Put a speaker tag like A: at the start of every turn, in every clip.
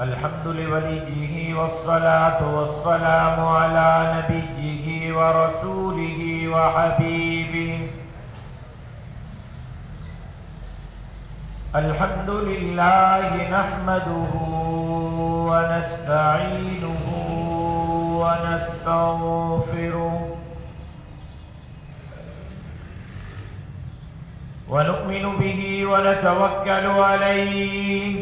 A: الحمد لوليه والصلاة والسلام على نبيه ورسوله وحبيبه. الحمد لله نحمده ونستعينه ونستغفره ونؤمن به ونتوكل عليه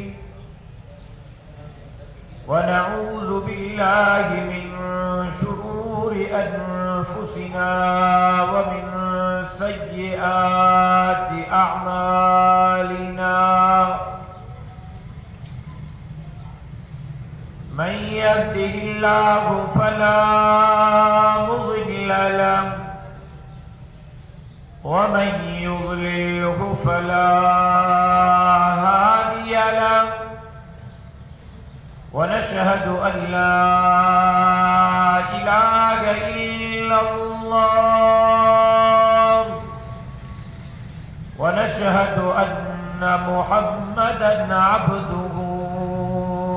A: ونعوذ بالله من شرور أنفسنا ومن سيئات أعمالنا. من يهده الله فلا مضل له ومن يضلله فلا هادي له. ونشهد أن لا إله إلا الله ونشهد أن محمدًا عبده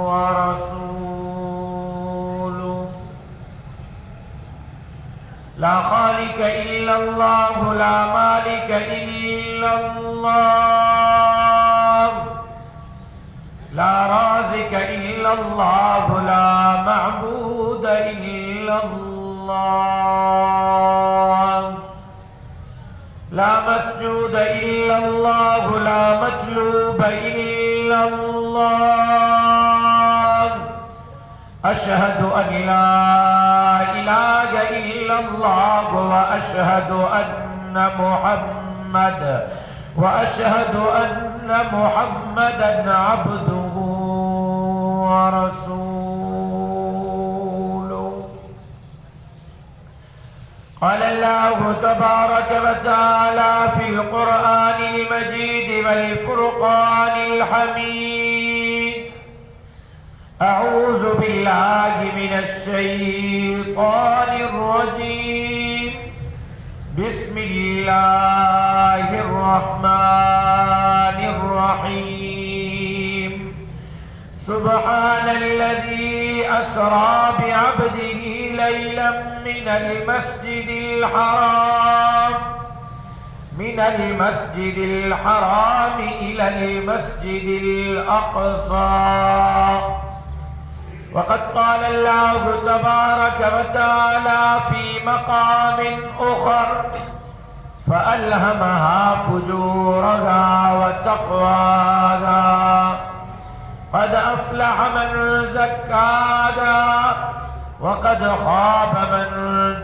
A: ورسوله. لا خالق إلا الله لا مالك إلا الله لا رازق إلا الله لا معبود إلا الله لا مسجود إلا الله لا مطلوب إلا الله. أشهد أن لا إله إلا الله وأشهد أن محمدًا عبده ورسوله. قال الله تبارك وتعالى في القرآن المجيد والفرقان الحميد: أعوذ بالله من الشيطان الرجيم. بسم الله الرحمن الرحيم. سبحان الذي أسرى بعبده ليلا من المسجد الحرام إلى المسجد الأقصى. وقد قال الله تبارك وتعالى في مقام آخر: فألهمها فجورها وتقواها قد أفلح من زكاها وقد خاب من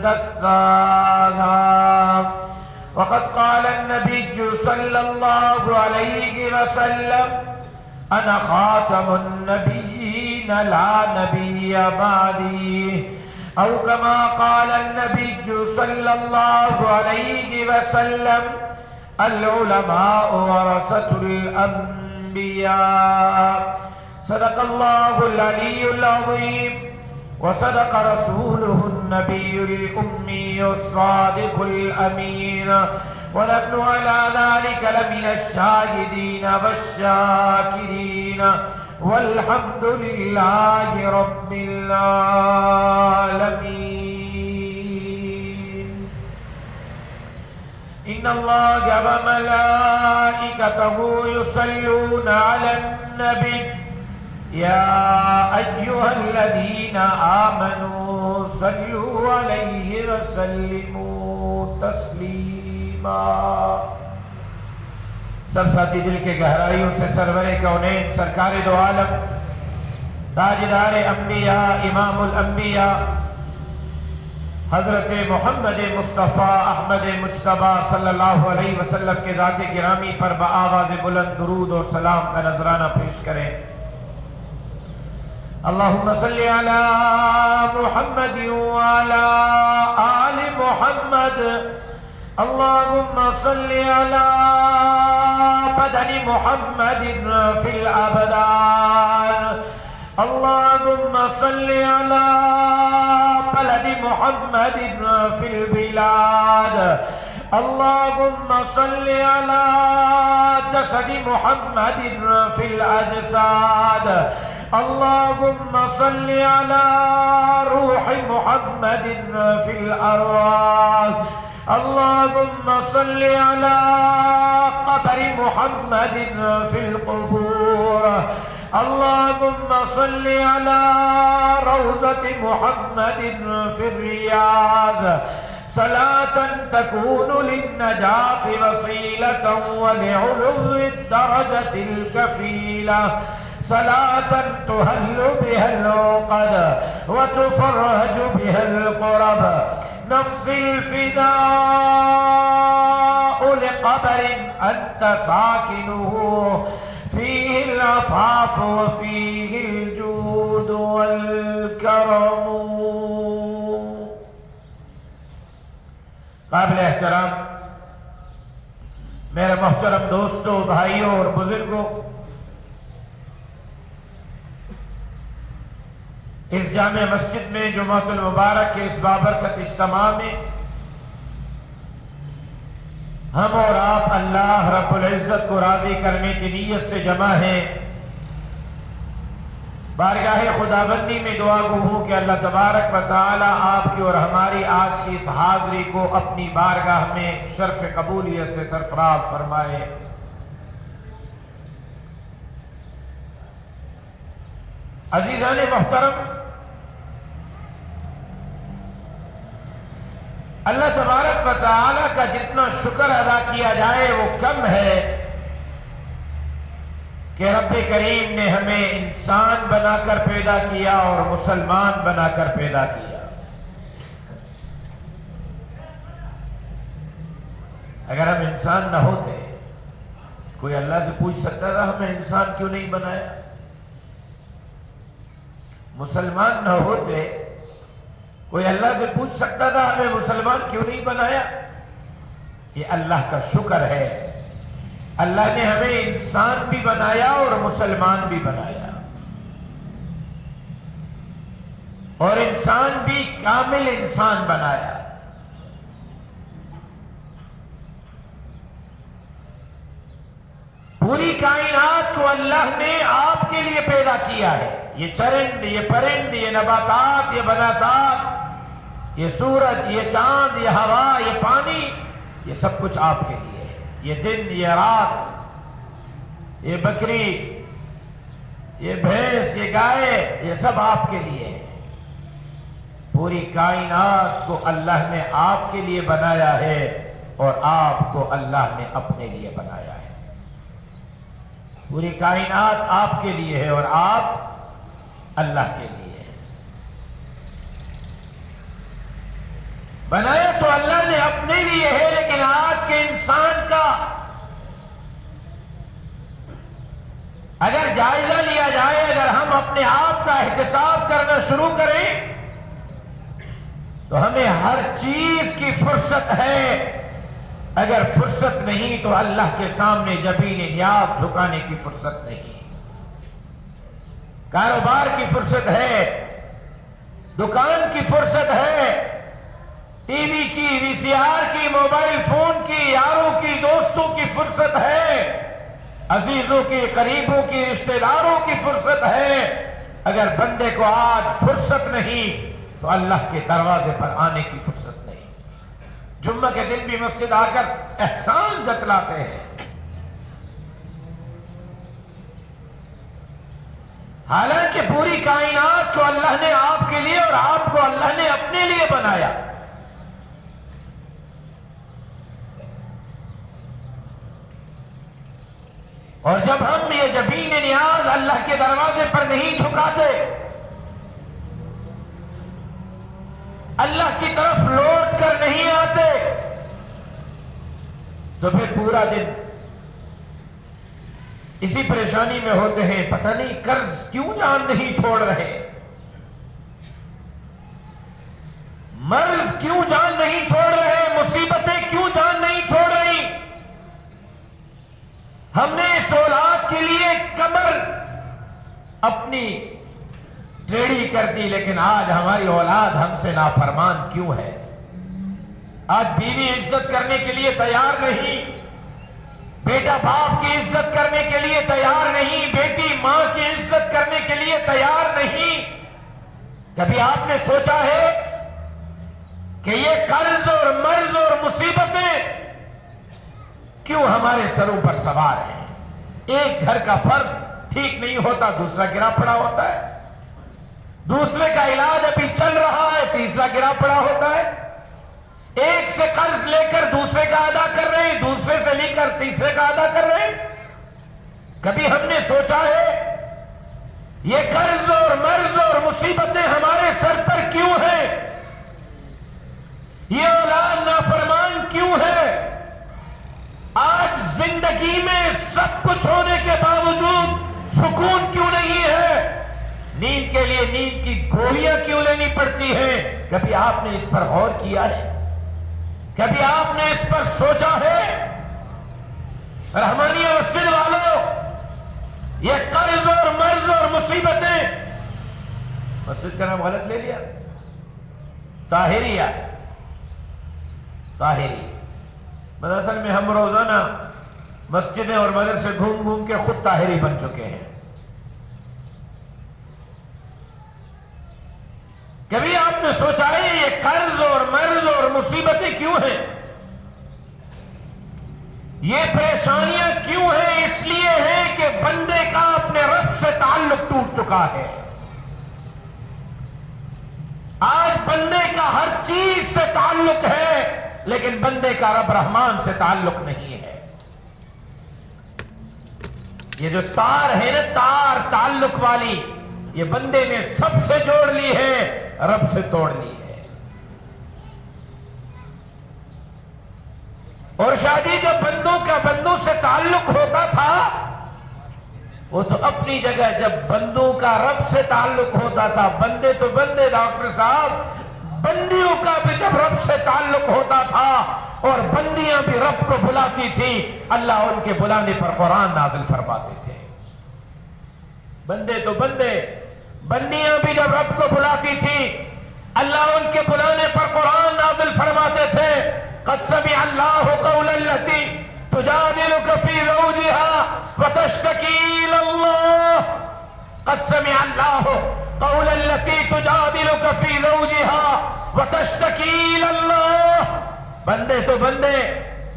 A: دثاها. وقد قال النبي صلى الله عليه وسلم: أنا خاتم النبيين لا نبي بعدي. أو كما قال النبي صلى الله عليه وسلم: العلماء ورثة الأنبياء. صدق الله العلي العظيم وصدق رسوله النبي الأمي الصادق الأمين. ونحن على ذلك لمن الشاهدين والشاكرين والحمد لله رب العالمين. إن الله وملائكته يصلون على النبي يا أيها الذين آمنوا صلوا عليه وسلموا تسليما. سب ساتھی دل کے گہرائیوں سے سرور کونین سرکار دو عالم تاجدار انبیاء امام الانبیاء حضرت محمد مصطفیٰ احمد مجتبیٰ صلی اللہ علیہ وسلم کے ذات گرامی پر بآواز بلند درود اور سلام کا نذرانہ پیش کریں. اللہم صلی علی محمد وعلی آل محمد. اللهم صل على بدن محمد في الأبدان. اللهم صل على بلد محمد في البلاد. اللهم صل على جسد محمد في الأجساد. اللهم صل على روح محمد في الأرواح اللهم صل على قبر محمد في القبور اللهم صل على روضة محمد في الرياض صلاة تكون للنجاة وسيلة ولعلو الدرجة الكفيلة صلاة تهل بها العقد وتفرج بها الكرب نفسي الفداء لقبر أنت ساكنه فيه العفاف وفيه الجود والكرم. قابل احترام میرے محترم دوستوں، بھائیوں اور بزرگوں، اس جامع مسجد میں جمعۃ المبارک کے اس بابرکت اجتماع میں ہم اور آپ اللہ رب العزت کو راضی کرنے کی نیت سے جمع ہیں۔ بارگاہ خداوندی میں دعا گو ہوں کہ اللہ تبارک و تعالی آپ کی اور ہماری آج کی اس حاضری کو اپنی بارگاہ میں شرف قبولیت سے سرفراز فرمائے۔ عزیزان محترم، اللہ تبارک و تعالی کا جتنا شکر ادا کیا جائے وہ کم ہے کہ رب کریم نے ہمیں انسان بنا کر پیدا کیا اور مسلمان بنا کر پیدا کیا۔ اگر ہم انسان نہ ہوتے، کوئی اللہ سے پوچھ سکتا تھا ہمیں انسان کیوں نہیں بنایا؟ مسلمان نہ ہوتے، کوئی اللہ سے پوچھ سکتا تھا ہمیں مسلمان کیوں نہیں بنایا؟ یہ اللہ کا شکر ہے، اللہ نے ہمیں انسان بھی بنایا اور مسلمان بھی بنایا، اور انسان بھی کامل انسان بنایا۔ پوری کائنات کو اللہ نے آپ کے لیے پیدا کیا ہے۔ یہ چرند، یہ پرند، یہ نباتات، یہ بناتات، یہ سورج، یہ چاند، یہ ہوا، یہ پانی، یہ سب کچھ آپ کے لیے ہے۔ یہ دن، یہ رات، یہ بکری، یہ بھینس، یہ گائے، یہ سب آپ کے لیے ہے۔ پوری کائنات کو اللہ نے آپ کے لیے بنایا ہے اور آپ کو اللہ نے اپنے لیے بنایا ہے۔ پوری کائنات آپ کے لیے ہے اور آپ اللہ کے لیے ہے۔ بنایا تو اللہ نے اپنے لیے ہے، لیکن آج کے انسان کا اگر جائزہ لیا جائے، اگر ہم اپنے آپ کا احتساب کرنا شروع کریں تو ہمیں ہر چیز کی فرصت ہے، اگر فرصت نہیں تو اللہ کے سامنے جبین نیاب جھکانے کی فرصت نہیں۔ کاروبار کی فرصت ہے، دکان کی فرصت ہے، ٹی وی کی، وی سی آر کی، موبائل فون کی، یاروں کی، دوستوں کی فرصت ہے، عزیزوں کی، قریبوں کی، رشتہ داروں کی فرصت ہے۔ اگر بندے کو آج فرصت نہیں تو اللہ کے دروازے پر آنے کی فرصت نہیں۔ جمعہ کے دن بھی مسجد آ کر احسان جتلاتے ہیں، حالانکہ پوری کائنات کو اللہ نے آپ کے لیے اور آپ کو اللہ نے اپنے لیے بنایا۔ اور جب ہم یہ جبین نیاز اللہ کے دروازے پر نہیں جھکاتے، اللہ کی طرف لوٹ کر نہیں آتے، تو پھر پورا دن اسی پریشانی میں ہوتے ہیں، پتہ نہیں قرض کیوں جان نہیں چھوڑ رہے، مرض کیوں جان نہیں چھوڑ رہے، مصیبتیں کیوں جان نہیں چھوڑ رہی۔ ہم نے اس اولاد کے لیے کمر اپنی ٹیڑھی کر دی، لیکن آج ہماری اولاد ہم سے نافرمان کیوں ہے؟ آج بیوی عزت کرنے کے لیے تیار نہیں، بیٹا باپ کی عزت کرنے کے لیے تیار نہیں، بیٹی ماں کی عزت کرنے کے لیے تیار نہیں۔ کبھی آپ نے سوچا ہے کہ یہ قرض اور مرض اور مصیبتیں کیوں ہمارے سروں پر سوار ہیں؟ ایک گھر کا فرد ٹھیک نہیں ہوتا، دوسرا گرا پڑا ہوتا ہے، دوسرے کا علاج ابھی چل رہا ہے، تیسرا گرا پڑا ہوتا ہے، ایک سے قرض لے کر دوسرے کا ادا کر رہے ہیں، دوسرے سے لے کر تیسرے کا ادا کر رہے ہیں۔ کبھی ہم نے سوچا ہے یہ قرض اور مرض اور مصیبتیں ہمارے سر پر کیوں ہیں؟ یہ اولاد نافرمان کیوں ہے؟ آج زندگی میں سب کچھ ہونے کے باوجود سکون کیوں نہیں ہے؟ نیند کے لیے نیند کی گولیاں کیوں لینی پڑتی ہیں؟ کبھی آپ نے اس پر غور کیا ہے؟ کبھی آپ نے اس پر سوچا ہے؟ رحمانیہ مسجد والوں، یہ قرض اور مرض اور مصیبتیں، مسجد کا نام غلط لے لیا، طاہریہ، طاہری، دراصل میں ہم روزانہ مسجدیں اور مدرسے گھوم گھوم کے خود طاہری بن چکے ہیں۔ کبھی آپ نے سوچا ہے یہ قرض اور مرض اور مصیبتیں کیوں ہیں؟ یہ پریشانیاں کیوں ہیں؟ اس لیے ہیں کہ بندے کا اپنے رب سے تعلق ٹوٹ چکا ہے۔ آج بندے کا ہر چیز سے تعلق ہے، لیکن بندے کا رب رحمان سے تعلق نہیں ہے۔ یہ جو تار ہے نا، تار تعلق والی، یہ بندے نے سب سے جوڑ لی ہے، رب سے توڑ لی ہے۔ اور شادی جو بندوں کا بندوں سے تعلق ہوتا تھا، وہ تو اپنی جگہ، جب بندوں کا رب سے تعلق ہوتا تھا، بندے تو بندے ڈاکٹر صاحب، بندیوں کا بھی جب رب سے تعلق ہوتا تھا اور بندیاں بھی رب کو بلاتی تھی، اللہ ان کے بلانے پر قرآن نازل فرماتے تھے۔ بندے تو بندے، بندیاں بھی جب رب کو بلاتی تھی، اللہ ان کے بلانے پر قرآن نازل فرماتے تھے۔ قد سمع اللہ قول التی تجادلک فی زوجها وتشتکی الی اللہ، قد سمع اللہ قول التی تجادلک فی زوجها وتشتکی الی اللہ۔ بندے تو بندے،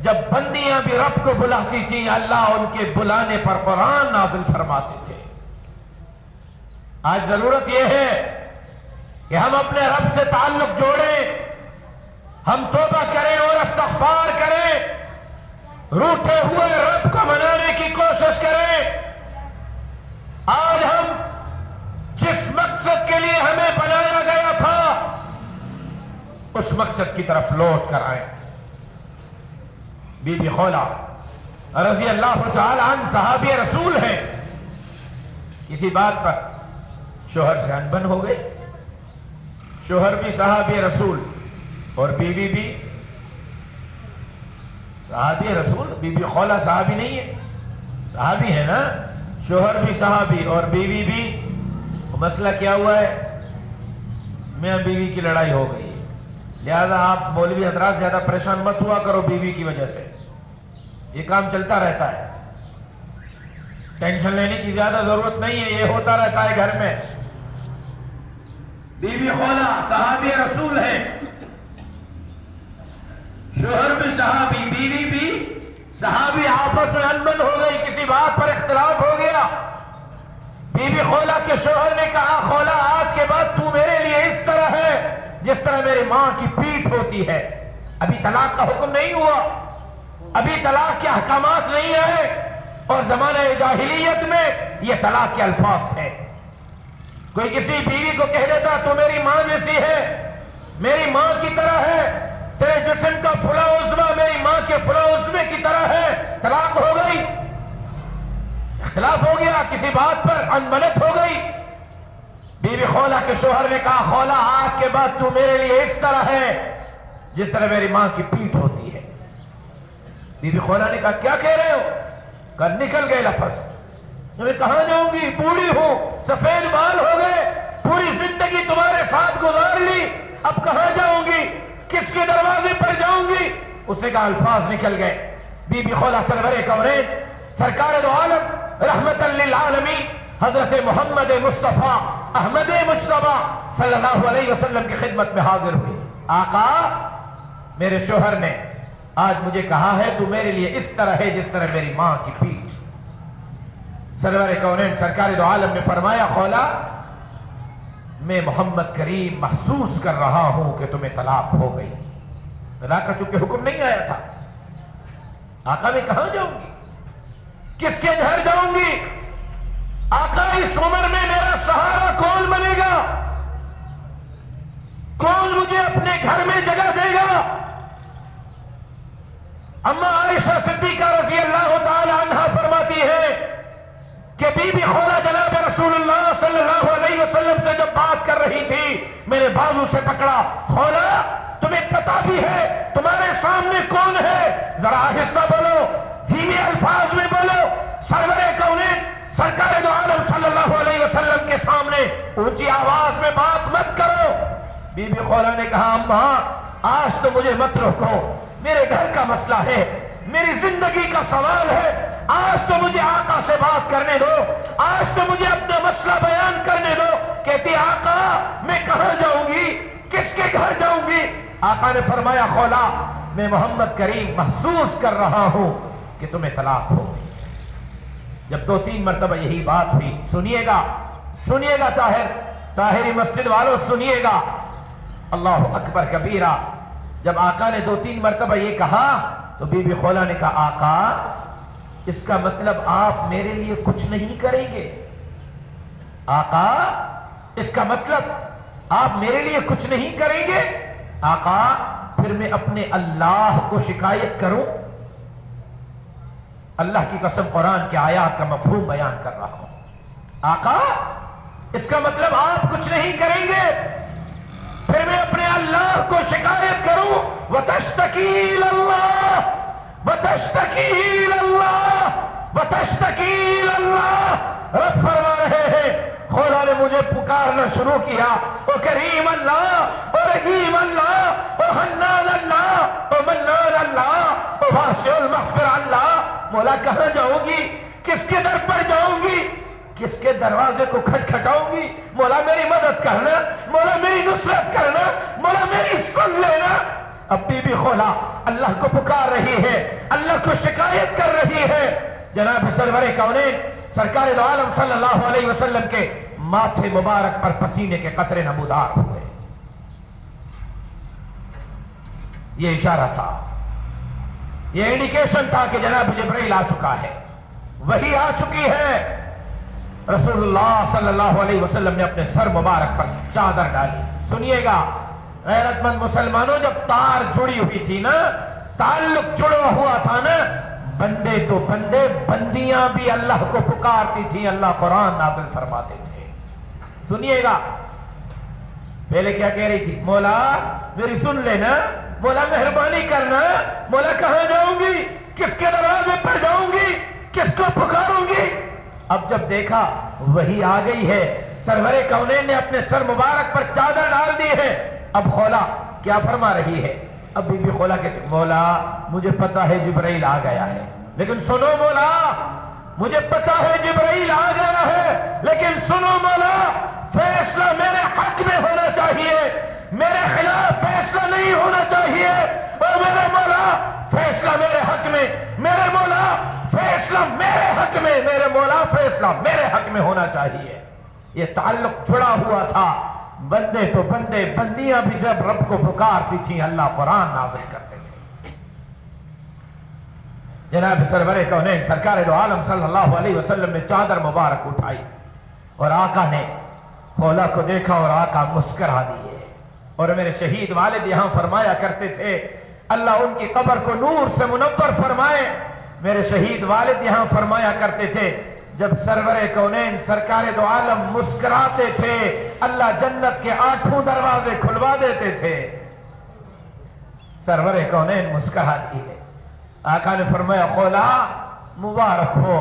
A: جب بندیاں بھی رب کو بلاتی تھیں، اللہ ان کے بلانے پر قرآن نازل فرماتے تھے۔ آج ضرورت یہ ہے کہ ہم اپنے رب سے تعلق جوڑیں، ہم توبہ کریں اور استغفار کریں، روٹھے ہوئے رب کو منانے کی کوشش کریں۔ آج ہم جس مقصد کے لیے ہمیں بنایا گیا تھا، اس مقصد کی طرف لوٹ کر آئیں۔ بی بی خولہ رضی اللہ تعالی عنہ صحابی رسول ہیں، کسی بات پر شوہر سے انبن ہو گئی، شوہر بھی صحابی رسول اور بیوی بھی صحابی رسول۔ بی بی خولہ صحابی نہیں ہے، صحابی ہے نا، شوہر بھی صحابی اور بیوی بھی۔ مسئلہ کیا ہوا ہے؟ میاں بیوی کی لڑائی ہو گئی ہے، لہذا آپ مولوی حضرات زیادہ پریشان مت ہوا کرو بیوی کی وجہ سے، یہ کام چلتا رہتا ہے، ٹینشن لینے کی زیادہ ضرورت نہیں ہے، یہ ہوتا رہتا ہے گھر میں۔ بی بی خولہ صحابی رسول ہے، شوہر بھی صحابی، بیوی بھی صحابی، آپس میں انبن ہو گئی، کسی بات پر اختلاف ہو گیا۔ بی بی خولہ کے شوہر نے کہا، خولہ آج کے بعد تو میرے لیے اس طرح ہے جس طرح میری ماں کی پیٹھ ہوتی ہے۔ ابھی طلاق کا حکم نہیں ہوا، ابھی طلاق کے احکامات نہیں آئے، اور زمانہ جاہلیت میں یہ طلاق کے الفاظ تھے۔ کوئی کسی بیوی کو کہہ دیتا تو میری ماں جیسی ہے، میری ماں کی طرح ہے، تیرے جسم کا فلاں عضو میری ماں کے فلاں عضو کی طرح ہے، طلاق ہو گئی، اختلاف ہو گیا، کسی بات پر انبنت ہو گئی۔ بی بی خولہ کے شوہر نے کہا، خولہ آج کے بعد تو میرے لیے اس طرح ہے جس طرح میری ماں کی پیٹھ ہوتی ہے۔ بی بی خولہ نے کہا، کیا کہہ رہے ہو؟ کہا، نکل گئے لفظ، میں کہاں جاؤں گی، بوڑھی ہوں، سفید بال ہو گئے، پوری زندگی تمہارے ساتھ گزار لی، اب کہاں جاؤں گی، کس کے دروازے پر جاؤں گی؟ اس نے کہا، الفاظ نکل گئے۔ بی بی خولا سرور کونین سرکار دو عالم رحمت للعالمین حضرت محمد مصطفیٰ احمد مجتبیٰ صلی اللہ علیہ وسلم کی خدمت میں حاضر ہوئی. آقا میرے شوہر نے آج مجھے کہا ہے تو میرے لیے اس طرح ہے جس طرح میری ماں کی پیٹھ. سرور کونین سرکار دو عالم نے فرمایا خولا میں محمد کریم محسوس کر رہا ہوں کہ تمہیں طلاق ہو گئی. طلاق کا چونکہ حکم نہیں آیا تھا. آقا میں کہاں جاؤں گی, کس کے گھر جاؤں گی؟ آقا اس عمر میں میرا سہارا کون بنے گا؟ کون مجھے اپنے گھر میں جگہ دے گا؟ اما عائشہ صدیقہ رضی اللہ تعالی عنہا فرماتی ہے کہ بی بی خولا جناب رسول اللہ صلی اللہ علیہ وسلم سے جب بات کر رہی تھی میرے بازو سے پکڑا, خولا تمہیں پتا بھی ہے تمہارے سامنے کون ہے؟ ذرا آہستہ بولو, دھیمے الفاظ میں بولو. سرور کونین سرکار دو عالم صلی اللہ علیہ وسلم کے سامنے اونچی آواز میں بات مت کرو. بی بی خولا نے کہا اماں آج تو مجھے مت روکو, میرے گھر کا مسئلہ ہے, میری زندگی کا سوال ہے, آج تو مجھے آقا سے بات کرنے دو, آج تو مجھے اپنا مسئلہ بیان کرنے دو. کہتی آقا میں کہاں جاؤں گی, کس کے گھر جاؤں گی؟ آقا نے فرمایا خولا میں محمد کریم محسوس کر رہا ہوں کہ تمہیں طلاق ہو گئی. جب 2-3 مرتبہ یہی بات ہوئی, سنیے گا سنیے گا طاہری مسجد والوں سنیے گا, اللہ اکبر کبیرہ. جب آقا نے 2-3 مرتبہ یہ کہا تو بی بی خولا نے کہا آقا اس کا مطلب آپ میرے لیے کچھ نہیں کریں گے؟ آقا اس کا مطلب آپ میرے لیے کچھ نہیں کریں گے؟ آقا پھر میں اپنے اللہ کو شکایت کروں؟ اللہ کی قسم قرآن کے آیات کا مفہوم بیان کر رہا ہوں. آقا اس کا مطلب آپ کچھ نہیں کریں گے, پھر میں اپنے اللہ کو شکایت کروں؟ وَتَشْتَكِي إِلَى اللَّهِ وَتَشْتَكِي إِلَى اللَّهِ وَتَشْتَكِي إِلَى اللَّهِ. رب فرما رہے ہیں خولا نے مجھے پکارنا شروع کیا, او کریم اللہ, او رحیم اللہ, او حنان اللہ, او منان اللہ, او واسع المغفر اللہ. مولا کہاں جاؤں گی, کس کے در پر جاؤں گی, کس کے دروازے کو کھٹکھٹاؤں گی؟ مولا میری مدد کرنا, مولا میری نصرت کرنا, مولا میری سن لینا. اب بی بی خولا اللہ کو پکار رہی ہے, اللہ کو شکایت کر رہی ہے. جناب سرور کونین سرکار دو عالم صلی اللہ علیہ وسلم کے ماتھے مبارک پر پسینے کے قطرے نمودار ہوئے. یہ اشارہ تھا, یہ انڈیکیشن تھا کہ جناب جبرائیل آ چکا ہے, وہی آ چکی ہے. رسول اللہ صلی اللہ علیہ وسلم نے اپنے سر مبارک پر چادر ڈالی. سنیے گا غیرت مند مسلمانوں, جب تار جڑی ہوئی تھی نا, تعلق جڑا ہوا تھا نا, بندے تو بندے, بندیاں بھی اللہ کو پکارتی تھیں, اللہ قرآن نازل فرماتے تھے. سنیے گا پہلے کیا کہہ رہی تھی, مولا میری سن لینا, مولا مہربانی کرنا, مولا کہاں جاؤں گی, کس کے دروازے پر جاؤں گی, کس کو پکاروں گی؟ اب جب دیکھا وہی آ گئی ہے, سرور کونین نے اپنے سر مبارک پر چادر ڈال دی ہے. اب خولا کیا فرما رہی ہے؟ اب بی بی خولا کہتے مولا مجھے پتا ہے جبرائیل آ گیا ہے, لیکن سنو مولا مجھے پتا ہے جبرائیل آ گیا ہے, لیکن سنو مولا فیصلہ میرے حق میں ہونا چاہیے, میرے خلاف فیصلہ نہیں ہونا چاہیے. اور میرے مولا فیصلہ میرے حق میں, میرے مولا فیصلہ میرے حق میں, میرے مولا فیصلہ میرے حق میں ہونا چاہیے. یہ تعلق جڑا ہوا تھا, بندے تو بندے, بندیاں بھی جب رب کو پکارتی تھیں اللہ قرآن نازل کرتے تھے. جناب سرور کونین سرکار دو عالم صلی اللہ علیہ وسلم نے چادر مبارک اٹھائی اور آقا نے خولا کو دیکھا اور آقا مسکرا دیے. اور میرے شہید والد یہاں فرمایا کرتے تھے اللہ ان کی قبر کو نور سے منور فرمائے. میرے شہید والد یہاں فرمایا کرتے تھے جب سرور کونین سرکار دو عالم مسکراتے تھے اللہ جنت کے 8 دروازے کھلوا دیتے تھے. سرور کونین مسکرا دیے. آقا نے فرمایا خولا مبارک ہو,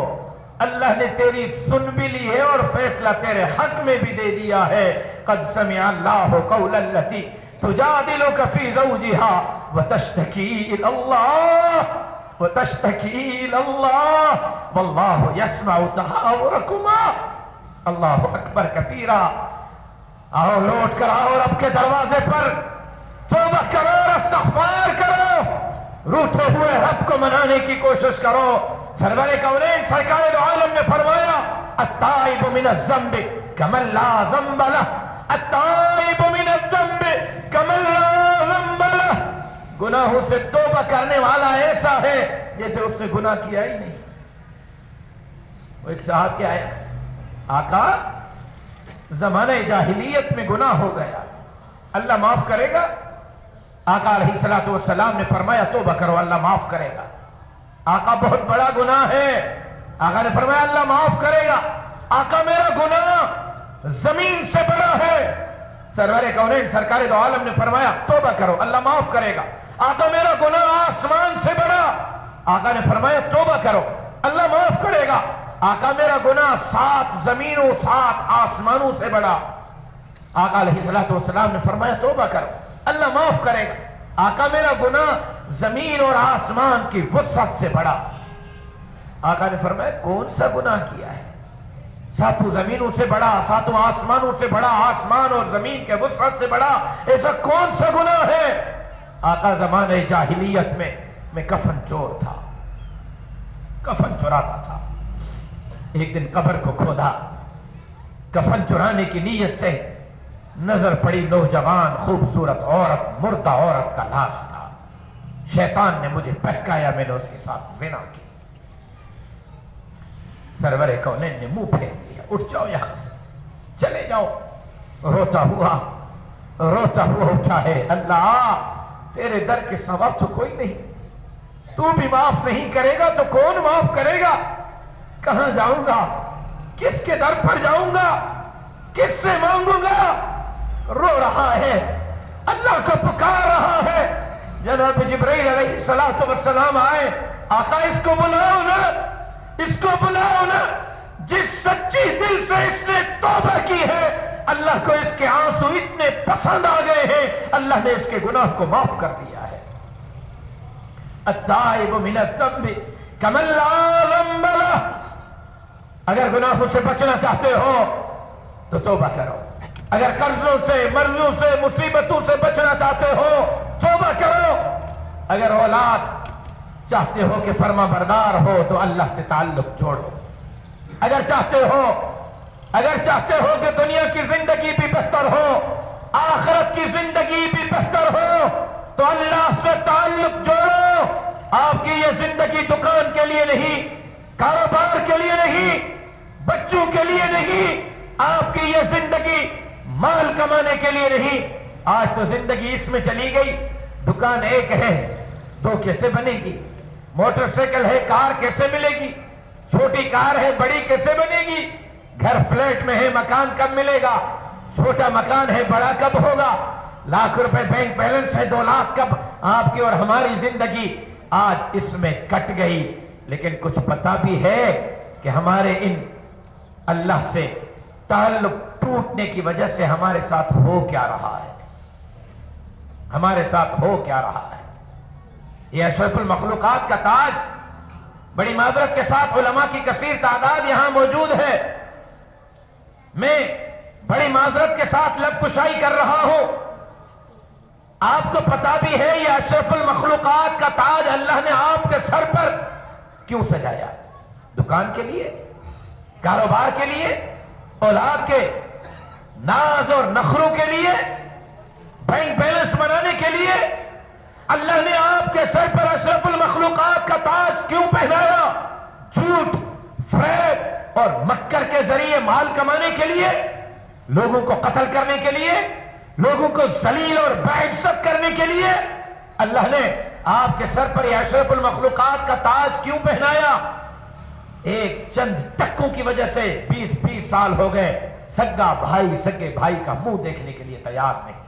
A: اللہ نے تیری سن بھی لی ہے اور فیصلہ تیرے حق میں بھی دے دیا ہے. قد سمع اللہ قول التی تجادلک فی زوجها وتشتکی الی اللہ وتشتكي إلى الله والله يسمع تحاوركما. اللہ اکبر کبیرہ. آؤ لوٹ کر آؤ رب کے دروازے پر، توبہ کرو اور استغفار کرو، روٹھے ہوئے رب کو منانے کی کوشش کرو. سرور کونین سرکار دو عالم نے فرمایا التائب من الذنب کمن لا ذنب لہ، التائب من الذنب کمن لا ذنب لہ. گناہوں سے توبہ کرنے والا ایسا ہے جیسے اس نے گناہ کیا ہی نہیں. وہ ایک صاحب کیا ہے، آقا زمانہ جاہلیت میں گناہ ہو گیا، اللہ معاف کرے گا؟ آقا علیہ الصلوۃ والسلام نے فرمایا توبہ کرو اللہ معاف کرے گا. آقا بہت بڑا گناہ ہے. آقا نے فرمایا اللہ معاف کرے گا. آقا میرا گناہ زمین سے بڑا ہے. سرور کونین سرکار دو عالم نے فرمایا توبہ کرو اللہ معاف کرے گا. آقا میرا گناہ آسمان سے بڑا. آقا نے فرمایا توبہ کرو اللہ معاف کرے گا. آقا میرا گناہ 7 زمینوں 7 آسمانوں سے بڑا. آقا علیہ الصلوۃ والسلام نے فرمایا توبہ کرو اللہ معاف کرے گا. آقا میرا گناہ زمین اور آسمان کی وسعت سے بڑا. آقا نے فرمایا کون سا گناہ کیا ہے؟ 7 زمینوں سے بڑا، 7 آسمانوں سے بڑا، آسمان اور زمین کے وسعت سے بڑا ایسا کون سا گناہ ہے؟ آقا زمانہ جاہلیت میں کفن چور تھا، کفن چراتا تھا. ایک دن قبر کو کھودا، کفن چرانے کی نیت سے نظر پڑی نوجوان خوبصورت عورت، مردہ عورت کا لاش تھا. شیطان نے مجھے بہکایا، میں نے اس کے ساتھ زنا کی. سرور کونین نے منہ پھیر لیا، اٹھ جاؤ یہاں سے، چلے جاؤ. روتا ہوا اٹھا ہے، اللہ تیرے در کے سوا تو کوئی نہیں، تو بھی معاف نہیں کرے گا تو کون معاف کرے گا؟ کہاں جاؤں گا؟ کس کے در پر جاؤں گا؟ کس سے مانگوں گا؟ رو رہا ہے، اللہ کو پکار رہا ہے. جناب جبرائیل علیہ السلام آئے. آقا اس کو بلاؤ نا، اس کو بلاؤ نا. جس سچی دل سے اس نے توبہ کی ہے اللہ کو اس کے آنسو اتنے پسند آ گئے ہیں، اللہ نے اس کے گناہ کو معاف کر دیا ہے. التائب من الذنب کمن لا ذنب لہ. اگر گناہوں سے بچنا چاہتے ہو تو توبہ کرو. اگر قرضوں سے، مرضوں سے، مصیبتوں سے بچنا چاہتے ہو توبہ کرو. اگر اولاد چاہتے ہو کہ فرما بردار ہو تو اللہ سے تعلق جوڑو. اگر چاہتے ہو کہ دنیا کی زندگی بھی بہتر ہو، آخرت کی زندگی بھی بہتر ہو تو اللہ سے تعلق جوڑو. آپ کی یہ زندگی دکان کے لیے نہیں، کاروبار کے لیے نہیں، بچوں کے لیے نہیں. آپ کی یہ زندگی مال کمانے کے لیے نہیں. آج تو زندگی اس میں چلی گئی، دکان ایک ہے 2 کیسے بنے گی؟ موٹر سائیکل ہے، کار کیسے ملے گی؟ چھوٹی کار ہے، بڑی کیسے بنے گی؟ گھر فلیٹ میں ہے، مکان کب ملے گا؟ چھوٹا مکان ہے، بڑا کب ہوگا؟ لاکھ روپے بینک بیلنس ہے، 2 لاکھ کب؟ آپ کی اور ہماری زندگی آج اس میں کٹ گئی. لیکن کچھ پتہ بھی ہے کہ ہمارے ان اللہ سے تعلق ٹوٹنے کی وجہ سے ہمارے ساتھ ہو کیا رہا ہے؟ ہمارے ساتھ ہو کیا رہا ہے؟ یہ اشرف المخلوقات کا تاج، بڑی معذرت کے ساتھ علماء کی کثیر تعداد یہاں موجود ہے، میں بڑی معذرت کے ساتھ لب کشائی کر رہا ہوں. آپ کو پتا بھی ہے یہ اشرف المخلوقات کا تاج اللہ نے آپ کے سر پر کیوں سجایا؟ دکان کے لیے، کاروبار کے لیے، اولاد کے ناز اور نخروں کے لیے، بینک بیلنس بنانے کے لیے اللہ نے آپ کے سر پر اشرف المخلوقات کا تاج کیوں پہنایا؟ جھوٹ، فریب اور مکر کے ذریعے مال کمانے کے لیے، لوگوں کو قتل کرنے کے لیے، لوگوں کو ذلیل اور باعزت کرنے کے لیے اللہ نے آپ کے سر پر یہ اشرف المخلوقات کا تاج کیوں پہنایا؟ ایک چند ٹکوں کی وجہ سے 20 سال ہو گئے سگا بھائی سگے بھائی کا منہ دیکھنے کے لیے تیار نہیں.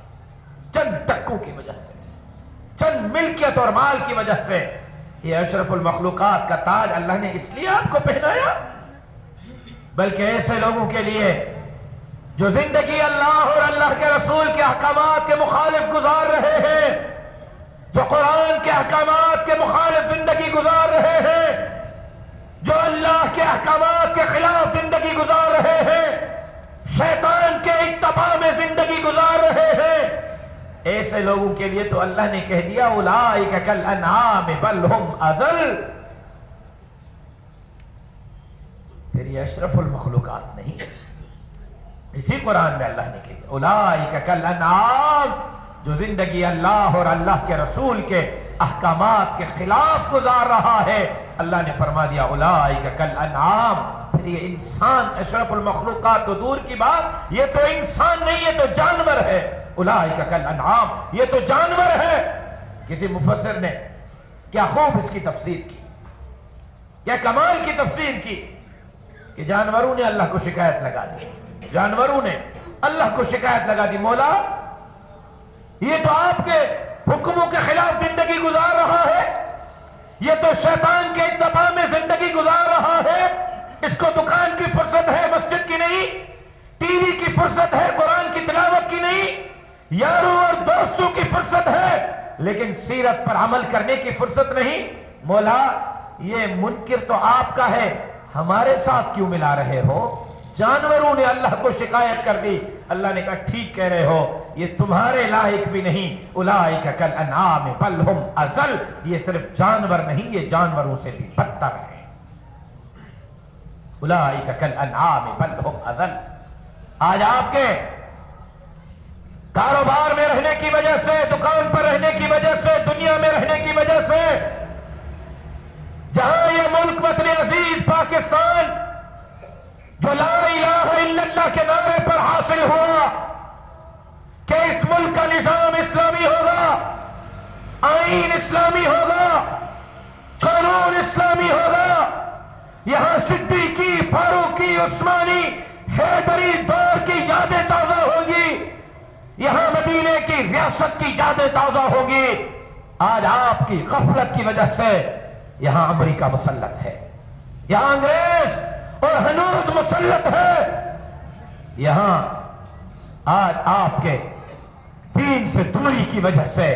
A: چند ٹکوں کی وجہ سے، چند ملکیت اور مال کی وجہ سے یہ اشرف المخلوقات کا تاج اللہ نے اس لیے آپ کو پہنایا، بلکہ ایسے لوگوں کے لیے جو زندگی اللہ اور اللہ کے رسول کے احکامات کے مخالف گزار رہے ہیں، جو قرآن کے احکامات کے مخالف زندگی گزار رہے ہیں، جو اللہ کے احکامات کے خلاف زندگی گزار رہے ہیں، شیطان کے اتباع میں زندگی گزار رہے ہیں، ایسے لوگوں کے لیے تو اللہ نے کہہ دیا اولئک کالانعام بل ہم اضل۔ پھر یہ اشرف المخلوقات نہیں، اسی قرآن میں اللہ نے کہا اولئک کالانعام، جو زندگی اللہ اور اللہ کے رسول کے احکامات کے خلاف گزار رہا ہے، اللہ نے فرما دیا اولئک کالانعام۔ پھر یہ انسان اشرف المخلوقات تو دور کی بات، یہ تو انسان نہیں، یہ تو جانور ہے۔ اولئک کالانعام، یہ تو جانور ہے۔ کسی مفسر نے کیا خوب اس کی تفسیر کی، کیا کمال کی تفسیر کی کہ جانوروں نے اللہ کو شکایت لگا دی، جانوروں نے اللہ کو شکایت لگا دی، مولا یہ تو آپ کے حکموں کے خلاف زندگی گزار رہا ہے، یہ تو شیطان کے اتباع میں زندگی گزار رہا ہے، اس کو دکان کی فرصت ہے، مسجد کی نہیں، ٹی وی کی فرصت ہے، قرآن کی تلاوت کی نہیں، یاروں اور دوستوں کی فرصت ہے، لیکن سیرت پر عمل کرنے کی فرصت نہیں۔ مولا یہ منکر تو آپ کا ہے، ہمارے ساتھ کیوں ملا رہے ہو؟ جانوروں نے اللہ کو شکایت کر دی، اللہ نے کہا ٹھیک کہہ رہے ہو، یہ تمہارے لائق بھی نہیں، اولئک کالانعام بل ہم اضل، یہ صرف جانور نہیں، یہ جانوروں سے بھی بدتر ہیں۔ اولئک کالانعام بل ہم اضل۔ آج آپ کے کاروبار میں رہنے کی وجہ سے، دکان پر رہنے کی وجہ سے، دنیا میں رہنے کی وجہ سے، جہاں یہ ملک وطن عزیز پاکستان جو لا الہ الا اللہ کے نعرے پر حاصل ہوا کہ اس ملک کا نظام اسلامی ہوگا، آئین اسلامی ہوگا، قانون اسلامی ہوگا، یہاں صدیقی، فاروقی، عثمانی، حیدری دور کی یادیں تازہ ہوں گی، یہاں مدینے کی ریاست کی یادیں تازہ ہوں گی۔ آج آپ کی غفلت کی وجہ سے یہاں امریکہ مسلط ہے، یہاں انگریز اور ہنود مسلط ہے، یہاں آج آپ کے دین سے دوری کی وجہ سے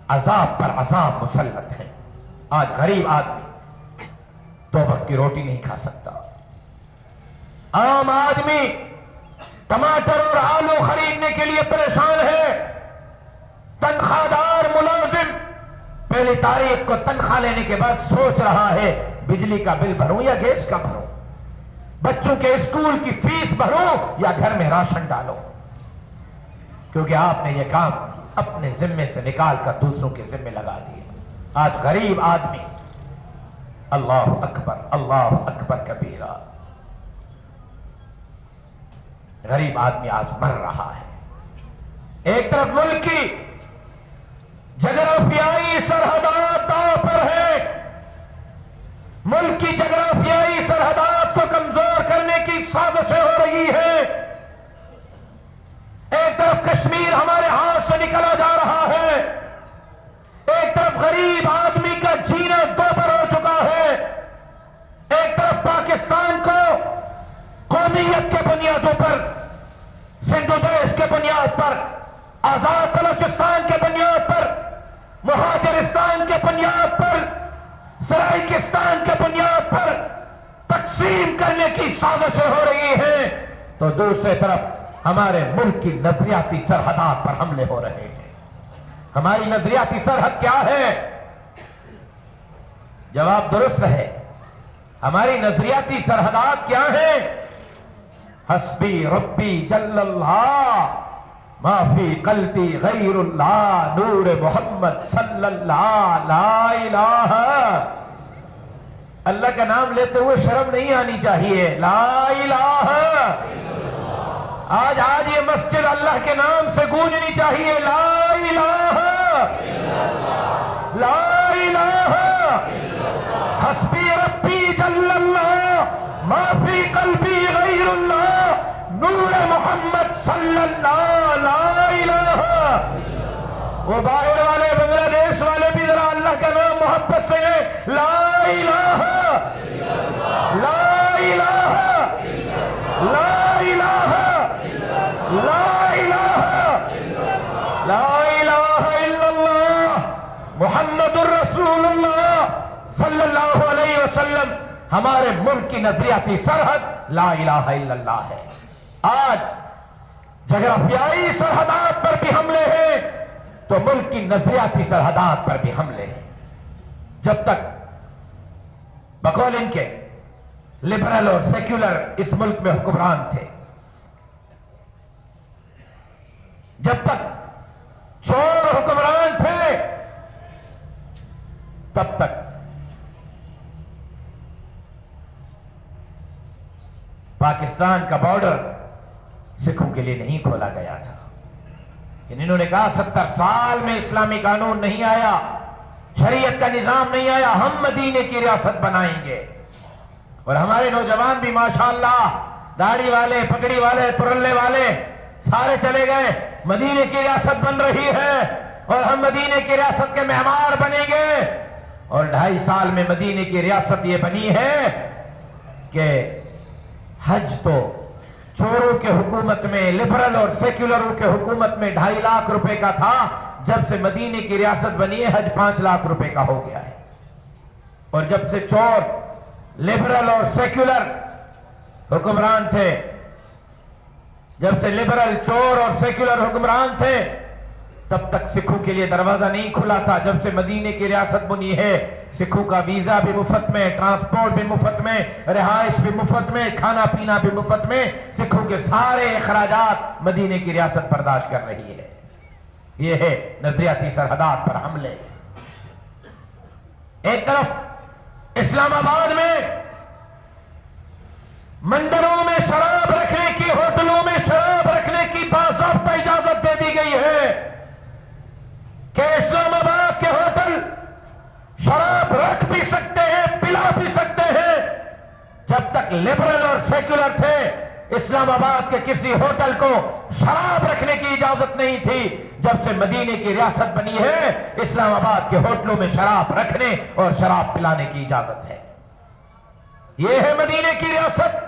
A: عذاب پر عذاب مسلط ہے۔ آج غریب آدمی دو وقت کی روٹی نہیں کھا سکتا، عام آدمی ٹماٹر اور آلو خریدنے کے لیے پریشان ہے، تنخواہ دار ملازم پہلی تاریخ کو تنخواہ لینے کے بعد سوچ رہا ہے بجلی کا بل بھروں یا گیس کا بھروں، بچوں کے اسکول کی فیس بھروں یا گھر میں راشن ڈالوں، کیونکہ آپ نے یہ کام اپنے ذمے سے نکال کر دوسروں کے ذمے لگا دیا۔ آج غریب آدمی اللہ اکبر کبیرہ، غریب آدمی آج مر رہا ہے۔ ایک طرف ملک کی جغرافیائی سرحدات داؤ پر ہے، ملک کی جغرافیائی سرحدات کو کمزور کرنے کی سازشیں ہو رہی ہیں، ایک طرف کشمیر ہمارے ہاتھ سے نکلا جا رہا ہے، ایک طرف غریب آدمی کا جینا دوبر ہو چکا ہے، ایک طرف پاکستان کو قومیت کے بنیادوں پر، سندھو دیش کے بنیاد پر، آزاد بلوچستان کے بنیاد پر، مہاجرستان کے بنیاد پر، سرائکستان کے بنیاد پر تقسیم کرنے کی سازشیں ہو رہی ہیں، تو دوسرے طرف ہمارے ملک کی نظریاتی سرحدات پر حملے ہو رہے ہیں۔ ہماری نظریاتی سرحد کیا ہے؟ جواب درست ہے، ہماری نظریاتی سرحدات کیا ہیں؟ حسبی ربی جل اللہ ما فی قلبی غیر اللہ نور محمد صلی اللہ لا الہ۔ اللہ کا نام لیتے ہوئے شرم نہیں آنی چاہیے، لا الہ۔ آج یہ مسجد اللہ کے نام سے گونجنی چاہیے، لا الہ لا الہ۔ حسبی ربی جل اللہ ما فی قلبی غیر اللہ نور محمد صلی اللہ لا الہ۔ وہ باہر والے بنگلہ دیش والے بھی ذرا اللہ کا نام محبت سے لیں، لا الہ لا الہ لا الہ لا الہ لا الہ الا اللہ رسول اللہ صلی اللہ علیہ وسلم ہمارے ملک کی نظریاتی سرحد لا الہ الا اللہ ہے. آج جغرافیائی سرحدات پر بھی حملے ہیں تو ملک کی نظریاتی سرحدات پر بھی حملے ہیں. جب تک بقول ان کے لبرل اور سیکولر اس ملک میں حکمران تھے، جب تک چور حکمران تھے، تب تک پاکستان کا بارڈر سکھوں کے لیے نہیں کھولا گیا تھا. انہوں نے کہا 70 سال میں اسلامی قانون نہیں آیا، شریعت کا نظام نہیں آیا، ہم مدینے کی ریاست بنائیں گے. اور ہمارے نوجوان بھی ماشاءاللہ داڑھی والے، پگڑی والے، ترلے والے سارے چلے گئے. مدینے کی ریاست بن رہی ہے اور ہم مدینے کی ریاست کے معمار بنیں گے. اور 2.5 سال میں مدینے کی ریاست یہ بنی ہے کہ حج تو چوروں کے حکومت میں، لبرل اور سیکولروں کے حکومت میں 2.5 لاکھ روپے کا تھا. جب سے مدینے کی ریاست بنی ہے حج 5 لاکھ روپے کا ہو گیا ہے. اور جب سے چور، لبرل اور سیکولر حکمران تھے، جب سے لبرل، چور اور سیکولر حکمران تھے، تب تک سکھوں کے لیے دروازہ نہیں کھلا تھا. جب سے مدینے کی ریاست بنی ہے، سکھوں کا ویزا بھی مفت میں، ٹرانسپورٹ بھی مفت میں، رہائش بھی مفت میں، کھانا پینا بھی مفت میں. سکھوں کے سارے اخراجات مدینے کی ریاست برداشت کر رہی ہے. یہ ہے نظریاتی سرحدات پر حملے. ایک طرف اسلام آباد میں مندروں میں شراب رکھنے کی، ہوٹلوں میں شراب رکھنے کی باضابطہ اجازت دے دی گئی ہے کہ اسلام آباد کے ہوٹل شراب رکھ بھی سکتے ہیں، پلا بھی سکتے ہیں. جب تک لبرل اور سیکولر تھے، اسلام آباد کے کسی ہوٹل کو شراب رکھنے کی اجازت نہیں تھی. جب سے مدینے کی ریاست بنی ہے، اسلام آباد کے ہوٹلوں میں شراب رکھنے اور شراب پلانے کی اجازت ہے. یہ ہے مدینے کی ریاست.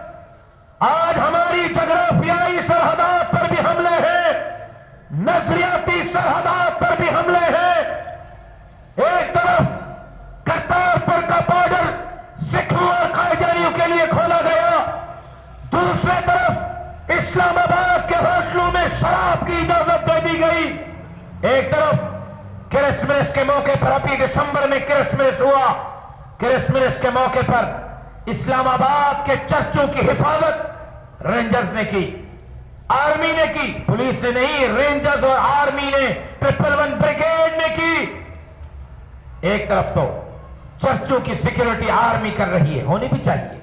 A: آج ہماری جغرافیائی سرحدات پر بھی حملے ہیں، نظریاتی سرحدات پر بھی حملے ہیں. ایک طرف کرتارپور کا بارڈر سکھوں اور قائدیانیوں کے لیے کھولا گیا، دوسرے طرف اسلام آباد کے ہوٹلوں میں شراب کی اجازت دے دی گئی. ایک طرف کرسمس کے موقع پر، ابھی دسمبر میں کرسمس ہوا، کرسمس کے موقع پر اسلام آباد کے چرچوں کی حفاظت رینجرز نے کی، آرمی نے کی، پولیس نے نہیں، رینجرز اور آرمی نے، 111 بریگیڈ نے کی. ایک طرف تو چرچوں کی سیکیورٹی آرمی کر رہی ہے، ہونی بھی چاہیے.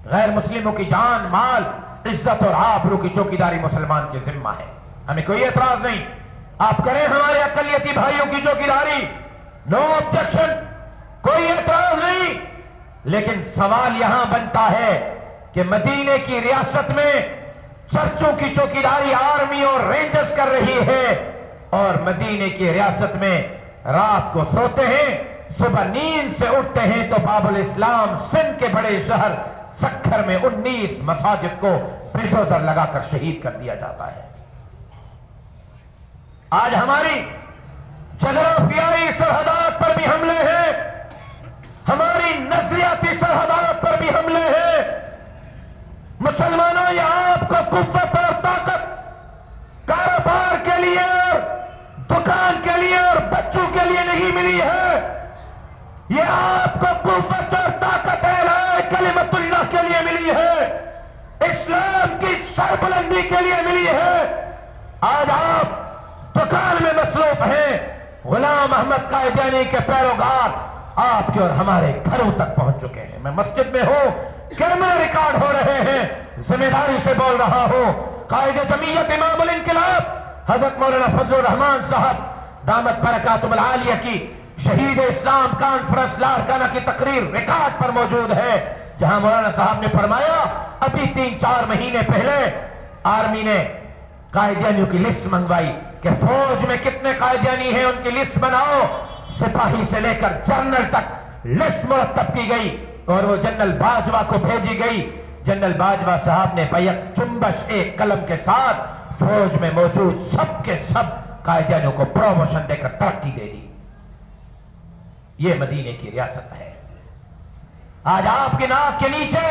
A: غیر مسلموں کی جان، مال، عزت اور آبرو کی چوکیداری مسلمان کے ذمہ ہے. ہمیں کوئی اعتراض نہیں، آپ کریں ہمارے اقلیتی بھائیوں کی چوکیداری، نو آبجیکشن، کوئی اعتراض نہیں. لیکن سوال یہاں بنتا ہے کہ مدینے کی ریاست میں چرچوں کی چوکیداری آرمی اور رینجرز کر رہی ہے، اور مدینے کی ریاست میں رات کو سوتے ہیں، صبح نیند سے اٹھتے ہیں تو باب الاسلام سندھ کے بڑے شہر سکھر میں 19 مساجد کو بلڈوزر لگا کر شہید کر دیا جاتا ہے. آج ہماری جغرافیائی سرحدات پر بھی حملے ہیں، ہماری نظریاتی سرحدات پر بھی حملے ہیں. مسلمانوں، یہ آپ کو قوت اور طاقت کاروبار کے لیے اور دکان کے لیے اور بچوں کے لیے نہیں ملی ہے، یہ آپ کو قوت اور طاقت اعلاء کلمت اللہ کے لیے ملی ہے، اسلام کی سربلندی کے لیے ملی ہے. آج آپ دکان میں مصروف ہیں، غلام احمد قائدیانی کے پیروکار آپ کے اور ہمارے گھروں تک پہنچ چکے ہیں. میں مسجد میں ہوں، کیمرے ریکارڈ ہو رہے ہیں، ذمہ داری سے بول رہا ہوں. قائد جمعیت امام الانقلاب حضرت مولانا فضل الرحمان صاحب دامت برکاتہم العالیہ کی شہید اسلام کانفرنس لاڑکانہ کی تقریر ریکارڈ پر موجود ہے، جہاں مولانا صاحب نے فرمایا ابھی 3-4 مہینے پہلے آرمی نے قائدیانیوں کی لسٹ منگوائی کہ فوج میں کتنے قائدیانی ہیں ان کی لسٹ بناؤ. سپاہی سے لے کر جنرل تک لسٹ مرتب کی گئی اور وہ جنرل باجوہ کو بھیجی گئی. جنرل باجوہ صاحب نے بیک چنبش ایک قلم کے ساتھ فوج میں موجود سب کے سب قائدیانیوں کو پروموشن دے کر ترقی دے دی. یہ مدینے کی ریاست ہے۔ آج آپ کے ناک کے نیچے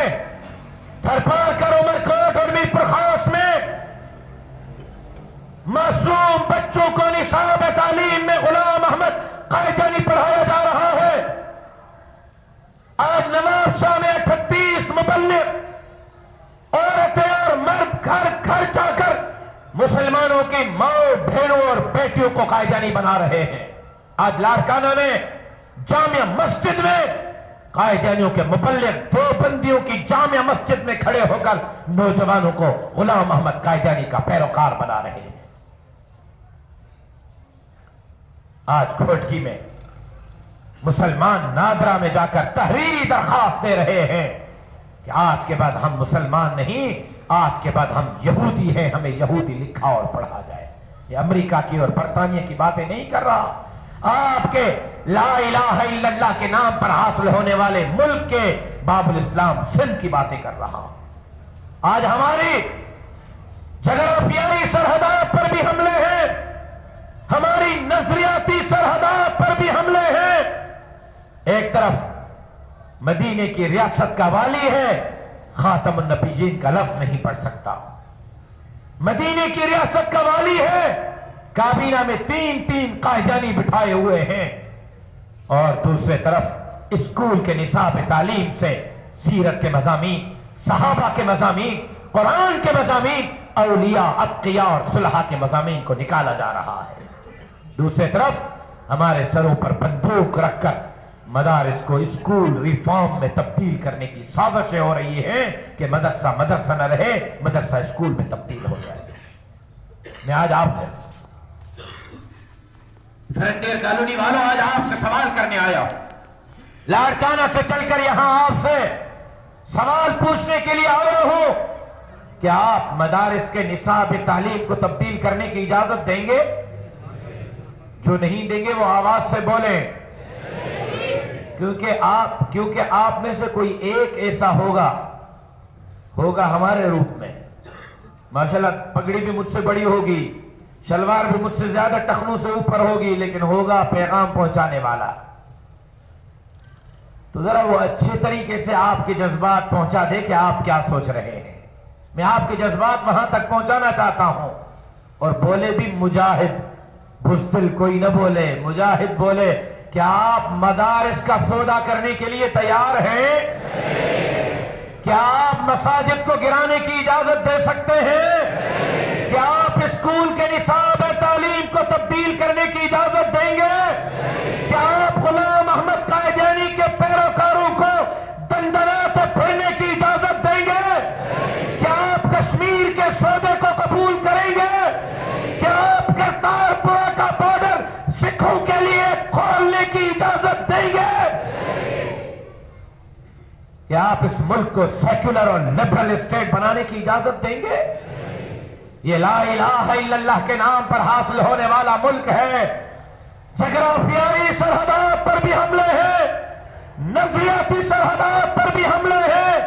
A: تھرپار کر عمر کوٹ اور میر پرخاس میں معصوم بچوں کو نصاب تعلیم میں غلام احمد قائدانی پڑھایا جا رہا ہے۔ آج نواب شاہ میں 38 مبلغ عورتیں اور مرد گھر گھر جا کر مسلمانوں کی ماں بہنوں اور بیٹیوں کو قائدانی بنا رہے ہیں۔ آج لاڑکانہ میں جامع مسجد میں قائدانیوں کے مبلغ دیوبندیوں کی جامع مسجد میں کھڑے ہو کر نوجوانوں کو غلام احمد قائدانی کا پیروکار بنا رہے ہیں۔ آج کھوٹکی میں مسلمان نادرا میں جا کر تحریری درخواست دے رہے ہیں کہ آج کے بعد ہم مسلمان نہیں، آج کے بعد ہم یہودی ہیں، ہمیں یہودی لکھا اور پڑھا جائے۔ یہ امریکہ کی اور برطانیہ کی باتیں نہیں کر رہا، آپ کے لا الہ الا اللہ کے نام پر حاصل ہونے والے ملک کے باب الاسلام سندھ کی باتیں کر رہا۔ آج ہماری جغرافیائی سرحدات پر بھی حملے ہیں، ہماری نظریاتی سرحدات پر بھی حملے ہیں۔ ایک طرف مدینے کی ریاست کا والی ہے، خاتم النبیین کا لفظ نہیں پڑھ سکتا۔ مدینے کی ریاست کا والی ہے، کابینہ میں 3 قائدانی بٹھائے ہوئے ہیں، اور دوسرے طرف اسکول کے نصاب تعلیم سے سیرت کے مضامین، صحابہ کے مضامین، قرآن کے مضامین، اولیاء، اتقیاء اور صلحاء کے مضامین کو نکالا جا رہا ہے۔ دوسرے طرف ہمارے سروں پر بندوق رکھ کر مدارس کو اسکول ریفارم میں تبدیل کرنے کی سازشیں ہو رہی ہیں کہ مدرسہ مدرسہ نہ رہے، مدرسہ اسکول میں تبدیل ہو جائے۔ میں آج آپ سے فرنٹیر کالونی والوں آج آپ سے سوال کرنے آیا ہوں، لاڑکانہ سے چل کر یہاں آپ سے سوال پوچھنے کے لیے آیا ہوں کہ آپ مدارس کے نصاب تعلیم کو تبدیل کرنے کی اجازت دیں گے؟ جو نہیں دیں گے وہ آواز سے بولیں، کیونکہ آپ میں سے کوئی ایک ایسا ہوگا ہمارے روپ میں، ماشاءاللہ پگڑی بھی مجھ سے بڑی ہوگی، شلوار بھی مجھ سے زیادہ ٹخنوں سے اوپر ہوگی، لیکن ہوگا پیغام پہنچانے والا۔ تو ذرا وہ اچھے طریقے سے آپ کے جذبات پہنچا دے کہ آپ کیا سوچ رہے ہیں۔ میں آپ کے جذبات وہاں تک پہنچانا چاہتا ہوں۔ اور بولے بھی مجاہد، بزدل کوئی نہ بولے، مجاہد بولے کہ آپ مدارس کا سودا کرنے کے لیے تیار ہیں؟ کیا آپ مساجد کو گرانے کی اجازت دے سکتے ہیں؟ کیا آپ اسکول کے نصاب تعلیم کو تبدیل کرنے کی اجازت دیں گے؟ کیا آپ غلام احمد قائدانی کے پیروکاروں کو دندنات پھرنے کی اجازت دیں گے؟ کیا آپ کشمیر کے سودے کو قبول کریں گے؟ کیا آپ کرتارپور کا بارڈر سکھوں کے لیے کھولنے کی اجازت دیں گے؟ کیا آپ اس ملک کو سیکولر اور لبرل اسٹیٹ بنانے کی اجازت دیں گے؟ یہ لا الہ الا اللہ کے نام پر حاصل ہونے والا ملک ہے، جغرافیائی سرحدات پر بھی حملے ہیں، نظریاتی سرحدات پر بھی حملے ہیں۔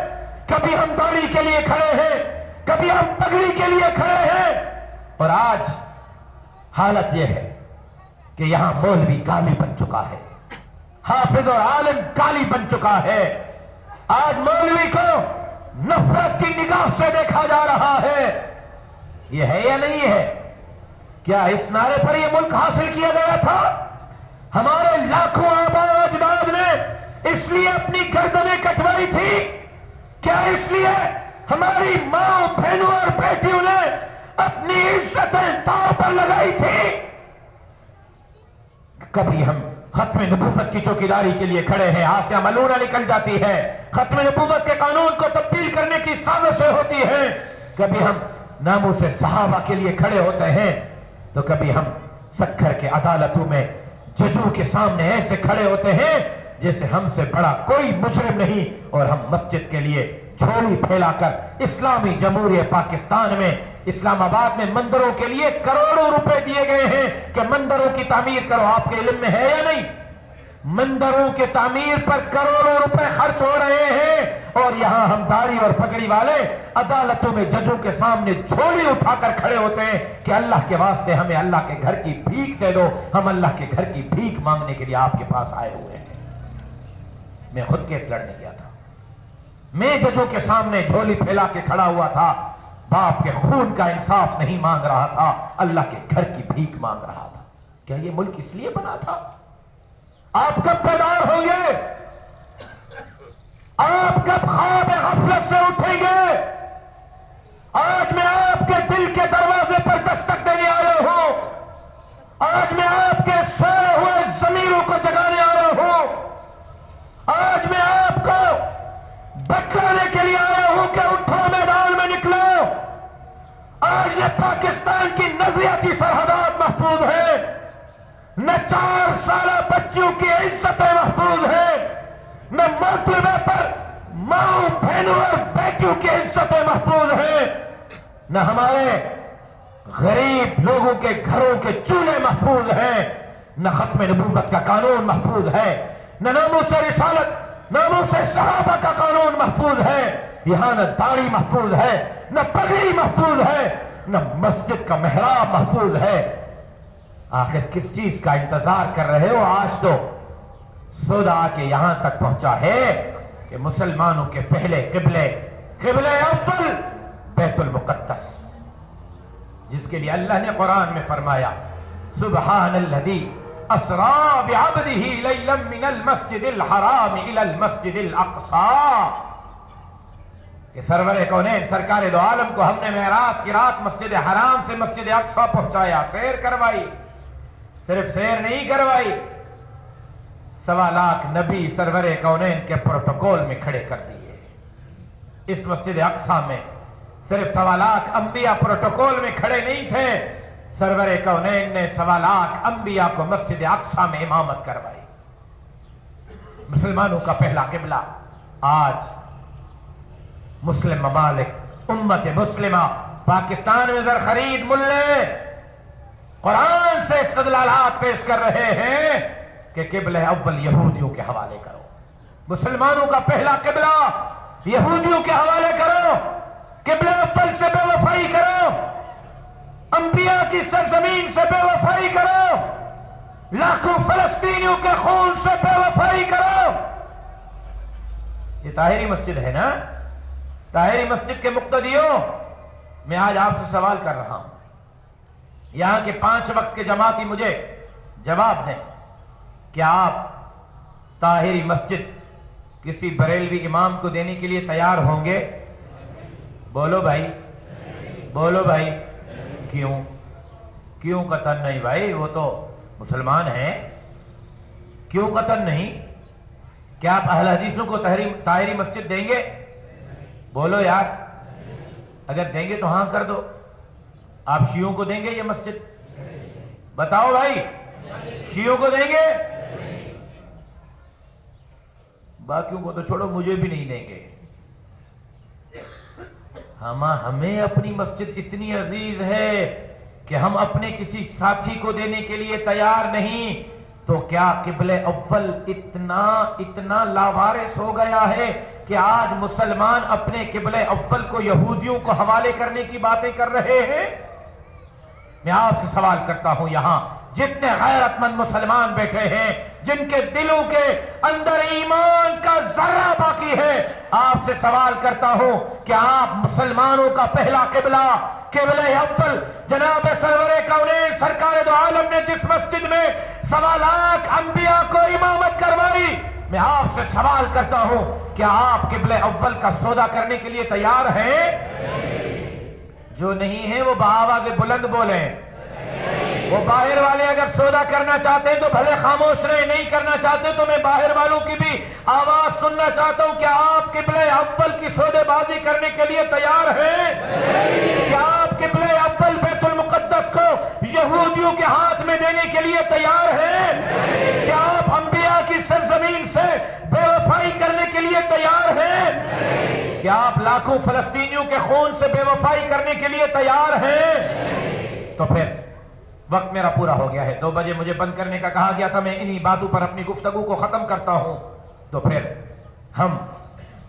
A: کبھی ہم داڑھی کے لیے کھڑے ہیں، کبھی ہم پگڑی کے لیے کھڑے ہیں، اور آج حالت یہ ہے کہ یہاں مولوی گالی بن چکا ہے، حافظ اور عالم گالی بن چکا ہے۔ آج مولوی کو نفرت کی نگاہ سے دیکھا جا رہا ہے۔ یہ ہے یا نہیں ہے؟ کیا اس نعرے پر یہ ملک حاصل کیا گیا تھا؟ ہمارے لاکھوں آباء و اجداد نے اس لیے اپنی گردنیں کٹوائی تھی؟ کیا اس لیے ہماری ماں بہنوں اور بیٹیوں نے اپنی عزتیں داؤ پر لگائی تھی؟ کبھی ہم ختم نبوت کی چوکیداری کے لیے کھڑے ہیں، آسیہ ملونہ نکل جاتی ہے، ختم نبوت کے قانون کو تبدیل کرنے کی سازشیں ہوتی ہیں، کبھی ہم ناموس صحابہ کے لیے کھڑے ہوتے ہیں، تو کبھی ہم سکھر کے عدالتوں میں ججوں کے سامنے ایسے کھڑے ہوتے ہیں جیسے ہم سے بڑا کوئی مجرم نہیں، اور ہم مسجد کے لیے جھولی پھیلا کر اسلامی جمہوریہ پاکستان میں اسلام آباد میں مندروں کے لیے کروڑوں روپے دیے گئے ہیں کہ مندروں کی تعمیر کرو۔ آپ کے علم میں ہے یا نہیں؟ مندروں کے تعمیر پر کروڑوں روپے خرچ ہو رہے ہیں، اور یہاں ہم داڑھی اور پگڑی والے عدالتوں میں ججوں کے سامنے جھولی اٹھا کر کھڑے ہوتے ہیں کہ اللہ کے واسطے ہمیں اللہ کے گھر کی بھیک دے دو، ہم اللہ کے گھر کی بھیک مانگنے کے لیے آپ کے پاس آئے ہوئے ہیں۔ میں خود کیس لڑنے گیا تھا، میں ججوں کے سامنے جھولی پھیلا کے کھڑا ہوا تھا، باپ کے خون کا انصاف نہیں مانگ رہا تھا، اللہ کے گھر کی بھیک مانگ رہا تھا۔ کیا یہ ملک اس لیے بنا تھا؟ آپ کب بیدار ہوں گے؟ آپ کب خواب غفلت سے اٹھیں گے؟ آج میں آپ کے دل کے دروازے پر دستک دینے آیا ہوں، آج میں آپ کے سوئے ہوئے ضمیروں کو جگانے آیا ہوں، آج میں آپ کو بتلانے کے لیے آیا ہوں کہ اٹھو، میدان میں نکلو۔ آج نہ پاکستان کی نظریاتی سرحدات محفوظ ہیں، نہ 4 سالہ بچوں کی عزتیں محفوظ ہیں، نہ مرتبے پر ماؤں بہنوں اور بیٹیوں کی عزتیں محفوظ ہیں، نہ ہمارے غریب لوگوں کے گھروں کے چولہے محفوظ ہیں، نہ ختم نبوت کا قانون محفوظ ہے، نہ ناموس رسالت، ناموس صحابہ کا قانون محفوظ ہے، یہاں نہ داڑھی محفوظ ہے، نہ پگڑی محفوظ ہے، نہ مسجد کا محراب محفوظ ہے۔ آخر کس چیز کا انتظار کر رہے ہو؟ آج تو سودا آ کے یہاں تک پہنچا ہے کہ مسلمانوں کے پہلے قبلے اول بیت المقدس، جس کے لیے اللہ نے قرآن میں فرمایا سبحان الذی اسرا بعبدہ لیلا من المسجد الحرام الى المسجد الاقصی، کہ سرور کونین سرکار دو عالم کو ہم نے معراج کی رات مسجد حرام سے مسجد اقصی پہنچایا، سیر کروائی، صرف سیر نہیں کروائی، 1.25 لاکھ نبی سرور کونین کے پروٹوکول میں کھڑے کر دیے۔ اس مسجد اقصی میں صرف 1.25 لاکھ انبیاء پروٹوکول میں کھڑے نہیں تھے، سرور کونین نے 1.25 لاکھ انبیاء کو مسجد اقصی میں امامت کروائی۔ مسلمانوں کا پہلا قبلہ آج مسلم ممالک، امت مسلمہ پاکستان میں زر خرید ملے قرآن سے استدلالات پیش کر رہے ہیں کہ قبلہ اول یہودیوں کے حوالے کرو، مسلمانوں کا پہلا قبلہ یہودیوں کے حوالے کرو، قبلہ اول سے بے وفائی کرو، انبیاء کی سرزمین سے بے وفائی کرو، لاکھوں فلسطینیوں کے خون سے بے وفائی کرو۔ یہ طاہری مسجد ہے نا؟ طاہری مسجد کے مقتدیوں، میں آج آپ سے سوال کر رہا ہوں، یہاں کے 5 وقت کے جماعتی مجھے جواب دیں، کیا آپ طاہری مسجد کسی بریلوی امام کو دینے کے لیے تیار ہوں گے؟ بولو بھائی، بولو بھائی، کیوں قطن نہیں بھائی؟ وہ تو مسلمان ہیں، کیوں قطن نہیں؟ کیا آپ اہل حدیثوں کو طاہری مسجد دیں گے؟ بولو یار، اگر دیں گے تو ہاں کر دو۔ آپ شیعوں کو دیں گے یہ مسجد؟ بتاؤ بھائی، شیعوں کو دیں گے؟ باقیوں کو تو چھوڑو، مجھے بھی نہیں دیں گے۔ ہمیں اپنی مسجد اتنی عزیز ہے کہ ہم اپنے کسی ساتھی کو دینے کے لیے تیار نہیں، تو کیا قبلہ اول اتنا لاوارث ہو گیا ہے کہ آج مسلمان اپنے قبلہ اول کو یہودیوں کو حوالے کرنے کی باتیں کر رہے ہیں؟ میں آپ سے سوال کرتا ہوں، یہاں جتنے غیرت مند مسلمان بیٹھے ہیں، جن کے دلوں کے اندر ایمان کا ذرہ باقی ہے، آپ سے سوال کرتا ہوں کہ آپ مسلمانوں کا پہلا قبلہ اول جناب سرور کونین سرکار دو عالم نے جس مسجد میں 1.25 لاکھ انبیاء کو امامت کروائی، میں آپ سے سوال کرتا ہوں کیا آپ قبلہ اول کا سودا کرنے کے لیے تیار ہیں؟ جو نہیں ہیں وہ بآواز بلند بولیں۔ وہ باہر والے اگر سودا کرنا چاہتے ہیں تو بھلے خاموش رہیں، نہیں کرنا چاہتے تو میں باہر والوں کی بھی آواز سننا چاہتا ہوں، کیا آپ قبلہ اول کی سودے بازی کرنے کے لیے تیار ہیں؟ کیا آپ قبلہ اول بیت المقدس کو یہودیوں کے ہاتھ میں دینے کے لیے تیار ہیں؟ کیا آپ انبیاء کی سرزمین سے بے وفائی کرنے کے لیے تیار ہیں؟ کیا آپ لاکھوں فلسطینیوں کے خون سے بے وفائی کرنے کے لیے تیار ہیں؟ تو پھر وقت میرا پورا ہو گیا ہے، 2 بجے مجھے بند کرنے کا کہا گیا تھا، میں انہی باتوں پر اپنی گفتگو کو ختم کرتا ہوں۔ تو پھر ہم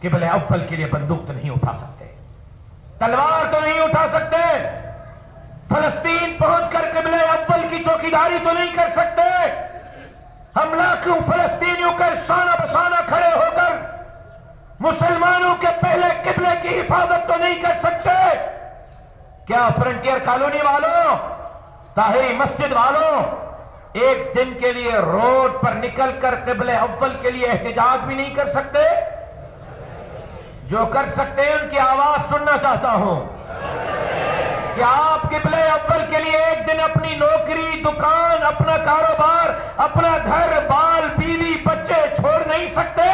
A: قبلہ اول کے لیے بندوق تو نہیں اٹھا سکتے، تلوار تو نہیں اٹھا سکتے، فلسطین پہنچ کر قبلہ اول کی چوکیداری تو نہیں کر سکتے، ہم لاکھوں فلسطینیوں کا شانہ بشانہ کھڑے ہو کر مسلمانوں کے پہلے قبلے کی حفاظت تو نہیں کر سکتے؟ کیا فرنٹیئر کالونی والوں، طاہری مسجد والوں ایک دن کے لیے روڈ پر نکل کر قبلہ اول کے لیے احتجاج بھی نہیں کر سکتے؟ جو کر سکتے ہیں ان کی آواز سننا چاہتا ہوں کہ آپ قبلہ اول کے لیے ایک دن اپنی نوکری، دکان، اپنا کاروبار، اپنا گھر بال، بیوی، بچے چھوڑ نہیں سکتے؟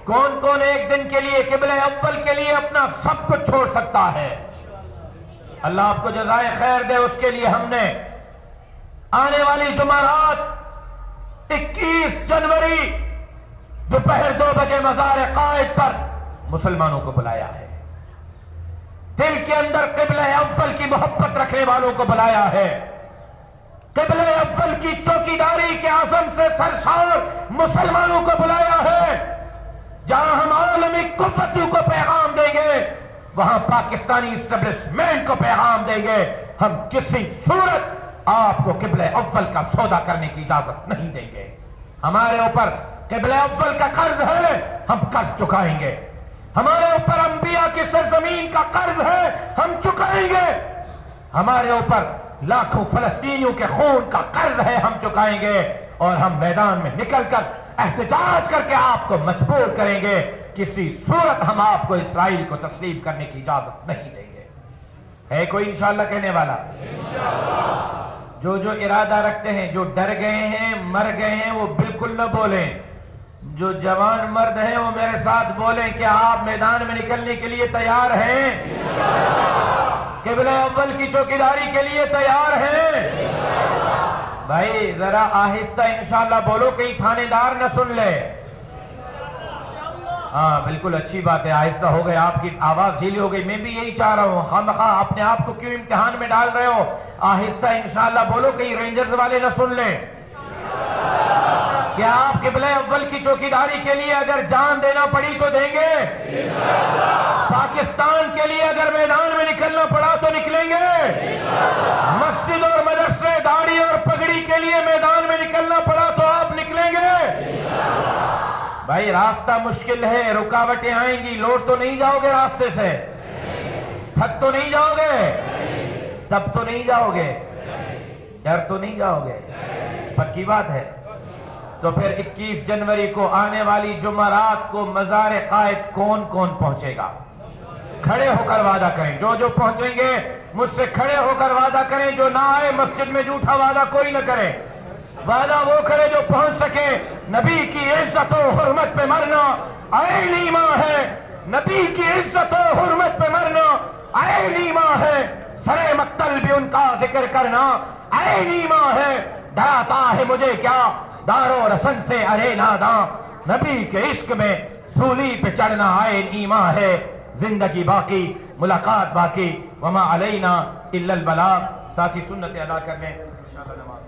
A: کون کون ایک دن کے لیے قبلہ اول کے لیے اپنا سب کچھ چھوڑ سکتا ہے؟ اللہ آپ کو جزائے خیر دے۔ اس کے لیے ہم نے آنے والی جمعرات 21 جنوری دوپہر 2 بجے مزار قائد پر مسلمانوں کو بلایا ہے۔ دل کے اندر قبلہ اول کی محبت رکھنے والوں کو بلایا ہے۔ قبلہ اول کی چوکیداری کے عزم سے سرشار مسلمانوں کو بلایا ہے۔ جہاں ہم عالمی قوتوں کو پیغام دیں گے، وہاں پاکستانی اسٹیبلشمنٹ کو پیغام دیں گے، ہم کسی صورت آپ کو قبلہ اول کا سودا کرنے کی اجازت نہیں دیں گے۔ ہمارے اوپر قبلہ اول کا قرض ہے، ہم قرض چکائیں گے۔ ہمارے اوپر انبیاء کی سرزمین کا قرض ہے، ہم چکائیں گے۔ ہمارے اوپر لاکھوں فلسطینیوں کے خون کا قرض ہے، ہم چکائیں گے۔ اور ہم میدان میں نکل کر احتجاج کر کے آپ کو مجبور کریں گے۔ کسی صورت ہم آپ کو اسرائیل کو تسلیم کرنے کی اجازت نہیں دیں گے۔ ہے کوئی انشاءاللہ کہنے والا؟ جو ارادہ رکھتے ہیں، جو ڈر گئے ہیں، مر گئے ہیں، وہ بالکل نہ بولیں۔ جو جوان مرد ہیں وہ میرے ساتھ بولیں کہ آپ میدان میں نکلنے کے لیے تیار ہیں؟ قبلہ اول کی چوکیداری کے لیے تیار ہیں؟ بھائی ذرا آہستہ انشاءاللہ بولو، کہیں تھانے دار نہ سن لے۔ ہاں بالکل اچھی بات ہے، آہستہ ہو گئے، آپ کی آواز ڈھیلی ہو گئی۔ میں بھی یہی چاہ رہا ہوں، خواہ اپنے آپ کو کیوں امتحان میں ڈال رہے ہو؟ آہستہ انشاءاللہ بولو، کہیں رینجرز والے نہ سن لیں۔ کیا آپ قبلہ اول کی چوکیداری کے لیے اگر جان دینا پڑی تو دیں گے؟ پاکستان کے لیے اگر میدان میں نکلنا پڑا تو نکلیں گے؟ مسجد اور مدرسے، داڑھی اور پگڑی کے لیے میدان میں نکلنا پڑا تو آپ نکلیں گے؟ بھائی راستہ مشکل ہے، رکاوٹیں آئیں گی، لوٹ تو نہیں جاؤ گے راستے سے؟ تھک تو نہیں جاؤ گے؟ تب تو نہیں جاؤ گے؟ ڈر تو نہیں جاؤ گے؟ پکی بات ہے۔ تو پھر 21 جنوری کو آنے والی جمعرات کو مزار قائد کون کون پہنچے گا؟ کھڑے ہو کر وعدہ کریں۔ جو پہنچیں گے مجھ سے کھڑے ہو کر وعدہ کریں۔ جو نہ آئے مسجد میں جھوٹا وعدہ کوئی نہ کرے۔ وعدہ وہ کرے جو پہنچ سکے۔ نبی کی عزت و حرمت پہ مرنا عین ایمان ہے۔ نبی کی عزت و حرمت پہ مرنا عین ایمان ہے۔ سرے مقتل بھی ان کا ذکر کرنا عین ایمان ہے۔ ڈراتا ہے مجھے کیا دار و رسن سے ارے ناداں، نبی کے عشق میں سولی پہ چڑھنا عین ایمان ہے۔ زندگی باقی، ملاقات باقی، وما علینا الا البلاغ۔ ساتھی سنت ادا کر لیں انشاءاللہ نماز